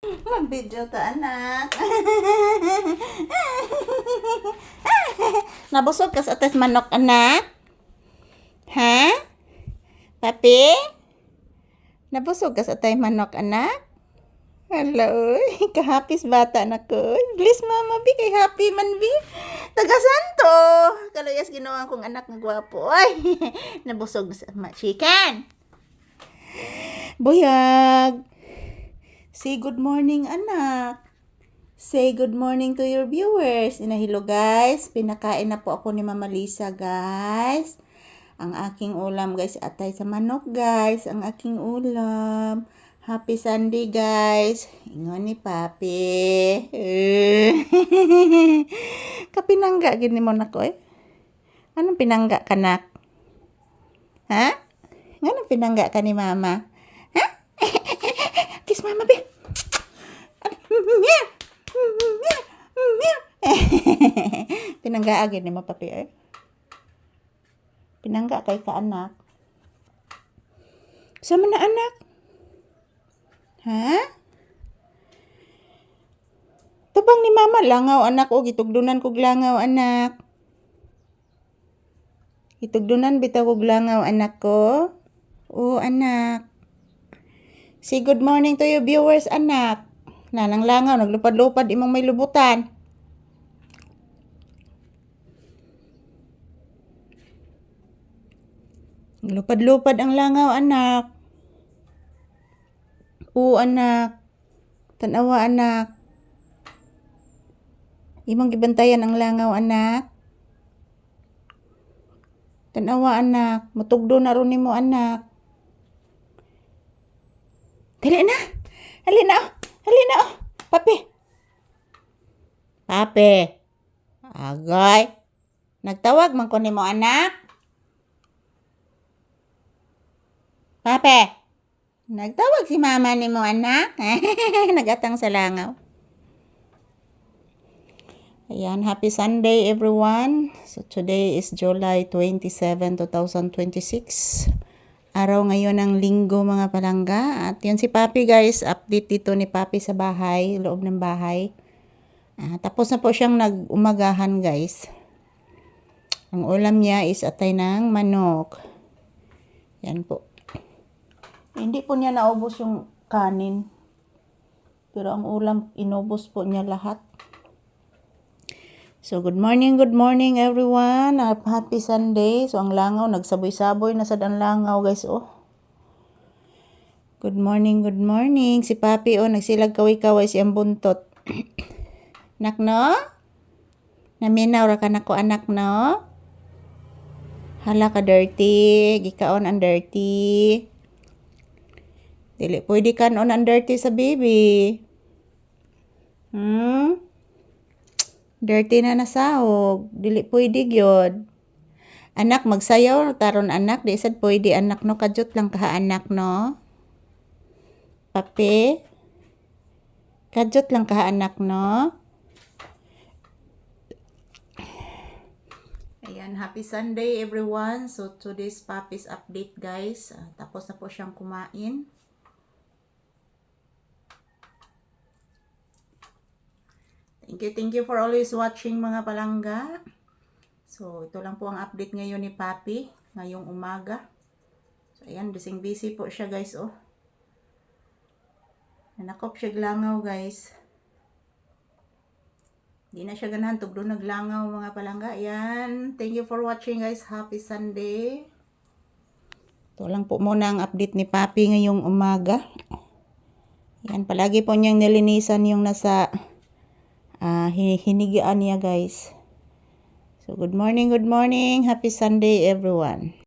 Mag-video ta, anak. Nabusog ka sa atas manok, anak? Ha? Papi? Nabusog ka sa atas manok, anak? Hello, kahapis bata na ko. Bless mama, bi, kay happy man, bi. Taga-santo. Kaluyas ginawa kong anak ng gwapo. Ay, nabusog na sa chicken. Buyag. Say good morning, anak. Say good morning to your viewers. Hello guys, pinakain na po ako ni Mama Lisa, guys. Ang aking ulam, guys, atay sa manok, guys. Ang aking ulam. Happy Sunday, guys. Ingon ni Papi. Kapinangga gini mo na ko, eh. Anong pinangga ka, nak? Ha? Anong pinangga ka ni Mama? Ha? Kiss Mama, be. Pinangga agad ni mo, Papi, eh. Pinangga kay ka, anak. Sama na, anak. Ha? Tabang ni Mama, langaw, anak. O, gitugdunan kog langaw, anak. Gitugdunan bitaw kog langaw, anak ko. O, anak. Say good morning to your viewers, anak. Nanang langaw, naglupad-lupad, imong may lubutan. Lupad-lupad ang langaw, anak. O, anak. Tanawa, anak. Imong gibantayan ang langaw, anak. Tanawa, anak. Matugdo na ron nimo, anak. Dali na. Dali na. Dali na. Papi. Papi. Agay. Nagtawag man ko nimo, anak. Papi. Nagtawag si mama nimo, anak. Nagatang sa langaw. Ayan, happy Sunday everyone. So today is July 27, 2026. Araw ngayon ng linggo, mga palangga. At yan si Papi, guys. Update dito ni Papi sa bahay, loob ng bahay. Tapos na po siyang nag-umagahan, guys. Ang ulam niya is atay ng manok. Yan po. Hindi po niya naubos yung kanin. Pero ang ulam, inubos po niya lahat. So, good morning everyone. Happy Sunday. So, ang langaw, nagsaboy-saboy na sad ang langaw, guys, oh. Good morning. Si Papi, oh, nagsilag kaway-kaway siyang buntot. Nak, no? Naminaw ra ka na ko, anak, no? Hala ka dirty. Gikaon ang dirty. Dili, pwede kanon ang dirty sa baby. Dirty na nasahog. Dili pwede gyud. Anak, magsayaw taron, anak. Di sad pwede, anak, no? Kadyot lang ka, anak, no? Papi? Kadyot lang ka, anak, no? Ayan, happy Sunday everyone. So today's Papi's update, guys. Tapos na po siyang kumain. Thank you for always watching, mga palangga. So, ito lang po ang update ngayon ni Papi, ngayong umaga. So, ayan, busy po siya, guys, oh. Nanakop siya langaw, guys. Di na siya ganahan, tugdo naglangaw, mga palangga. Ayan, thank you for watching, guys. Happy Sunday. Ito lang po muna ang update ni Papi ngayong umaga. Ayan, palagi po niyang nilinisan yung nasa hinigian niya, guys. So, good morning. Happy Sunday, everyone.